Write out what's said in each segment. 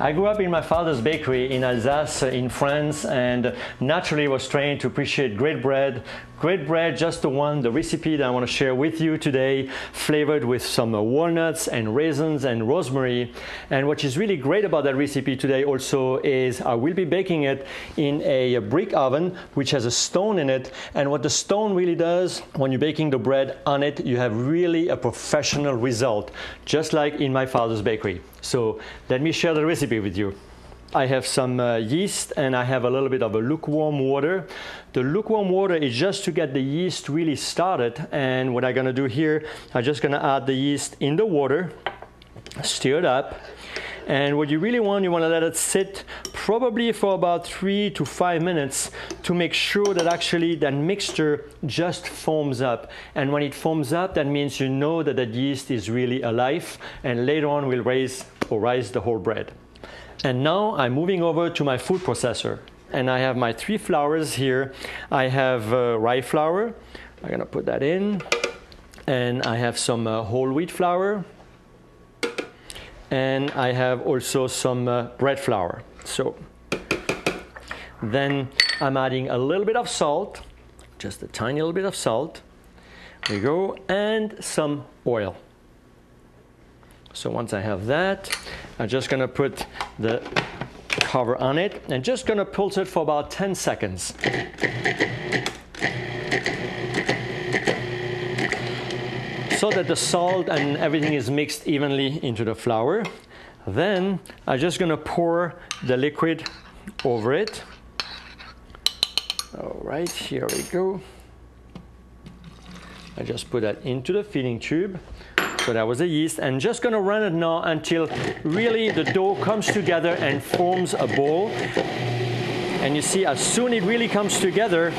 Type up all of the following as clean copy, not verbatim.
I grew up in my father's bakery in Alsace in France, and naturally was trained to appreciate great bread. Great bread, just the recipe that I want to share with you today, flavored with some walnuts and raisins and rosemary. And what is really great about that recipe today also is I will be baking it in a brick oven which has a stone in it. And what the stone really does, when you're baking the bread on it, you have really a professional result, just like in my father's bakery. So let me share the recipe with you. I have some yeast and I have a little bit of a lukewarm water. The lukewarm water is just to get the yeast really started, and what I'm going to do here, I'm just going to add the yeast in the water, stir it up, and what you really want, you want to let it sit probably for about 3 to 5 minutes to make sure that actually that mixture just foams up. And when it foams up, that means you know that that yeast is really alive, and later on we'll rise the whole bread. And now I'm moving over to my food processor, and I have my 3 flours here. I have rye flour, I'm gonna put that in, and I have some whole wheat flour, and I have also some bread flour. So then I'm adding a little bit of salt, just a tiny little bit of salt. There you go, and some oil. So once I have that, I'm just going to put the cover on it and just going to pulse it for about 10 seconds. So that the salt and everything is mixed evenly into the flour. Then I'm just going to pour the liquid over it. All right, here we go. I just put that into the feeding tube. So that was the yeast, and just going to run it now until really the dough comes together and forms a ball. And you see, as soon it really comes together,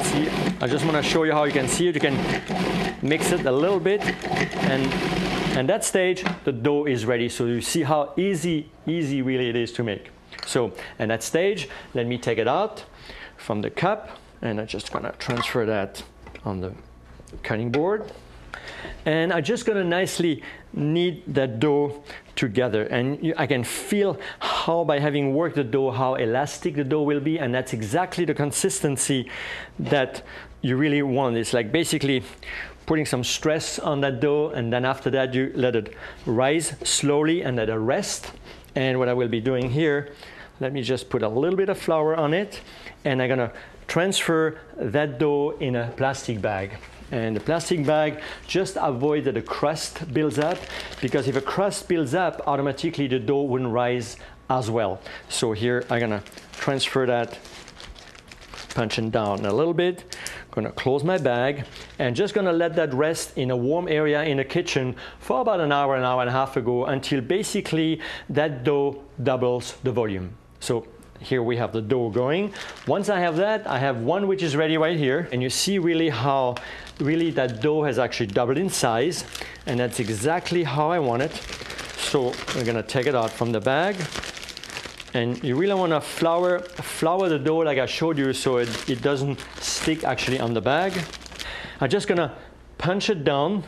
see, I just want to show you how you can see it. You can mix it a little bit, and at that stage the dough is ready. So you see how easy really it is to make. So at that stage, let me take it out from the cup, and I'm just going to transfer that on the cutting board, and I'm just going to nicely knead that dough together. And I can feel how, by having worked the dough, how elastic the dough will be, and that's exactly the consistency that you really want. It's like basically putting some stress on that dough, and then after that you let it rise slowly and let it rest. And what I will be doing here, let me just put a little bit of flour on it, and I'm gonna transfer that dough in a plastic bag. And the plastic bag, just avoid that the crust builds up, because if a crust builds up, automatically the dough wouldn't rise as well. So here I'm gonna transfer that, punching down a little bit, gonna close my bag, and just gonna let that rest in a warm area in the kitchen for about an hour and a half ago, until basically that dough doubles the volume. So here we have the dough going. Once I have that, I have one which is ready right here. And you see really how that dough has actually doubled in size. And that's exactly how I want it. So we're gonna take it out from the bag. And you really wanna flour the dough like I showed you, so it doesn't stick actually on the bag. I'm just gonna punch it down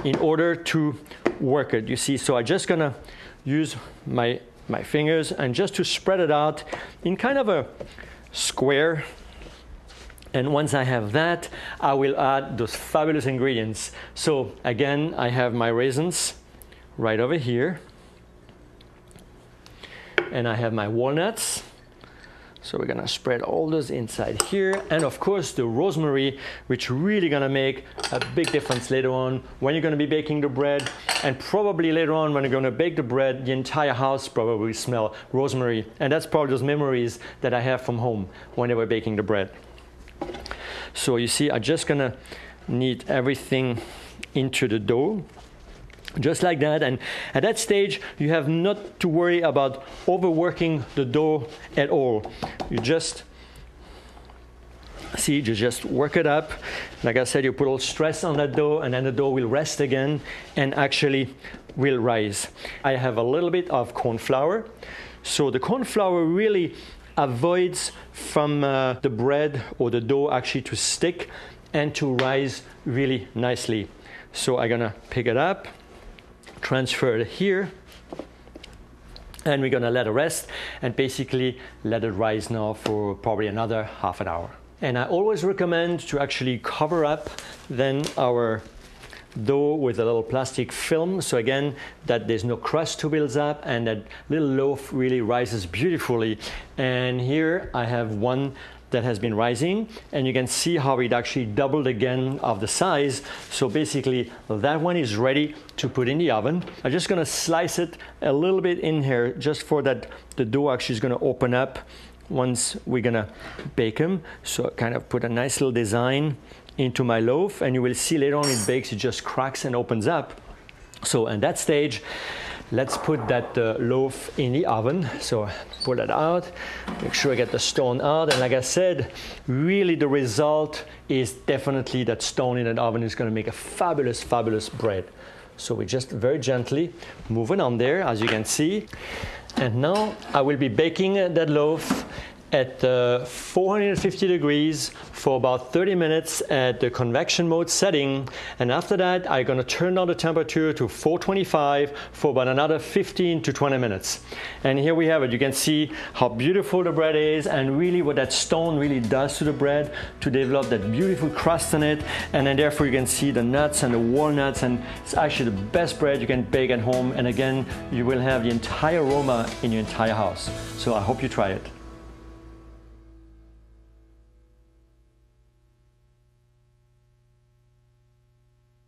in order to work it. You see, so I'm just gonna use my fingers and just to spread it out in kind of a square. And once I have that, I will add those fabulous ingredients. So again, I have my raisins right over here, and I have my walnuts. So we're gonna spread all those inside here, and of course the rosemary, which really gonna make a big difference later on when you're gonna be baking the bread, and probably later on when you're gonna bake the bread, the entire house probably will smell rosemary, and that's probably those memories that I have from home when they were baking the bread. So you see, I'm just gonna knead everything into the dough, just like that. And at that stage, you have not to worry about overworking the dough at all. You just see, you just work it up. Like I said, you put all stress on that dough, and then the dough will rest again and actually will rise. I have a little bit of corn flour. So the corn flour really avoids from the bread or the dough actually to stick and to rise really nicely. So I'm gonna pick it up, transfer it here. And we're gonna let it rest and basically let it rise now for probably another half an hour. And I always recommend to actually cover up then our dough with a little plastic film, so again that there's no crust to build up and that little loaf really rises beautifully. And here I have one that has been rising, and you can see how it actually doubled again of the size. So basically that one is ready to put in the oven. I'm just gonna slice it a little bit in here just for that the dough actually is gonna open up once we're gonna bake them. So kind of put a nice little design into my loaf, and you will see later on it bakes, it just cracks and opens up. So at that stage, let's put that loaf in the oven. So pull that out, make sure I get the stone out. And like I said, really the result is definitely that stone in the oven is gonna make a fabulous, fabulous bread. So we just very gently moving on there, as you can see. And now I will be baking that loaf at 450 degrees for about 30 minutes at the convection mode setting. And after that, I'm gonna turn down the temperature to 425 for about another 15 to 20 minutes. And here we have it. You can see how beautiful the bread is and really what that stone really does to the bread to develop that beautiful crust in it. And then therefore you can see the nuts and the walnuts, and it's actually the best bread you can bake at home. And again, you will have the entire aroma in your entire house. So I hope you try it.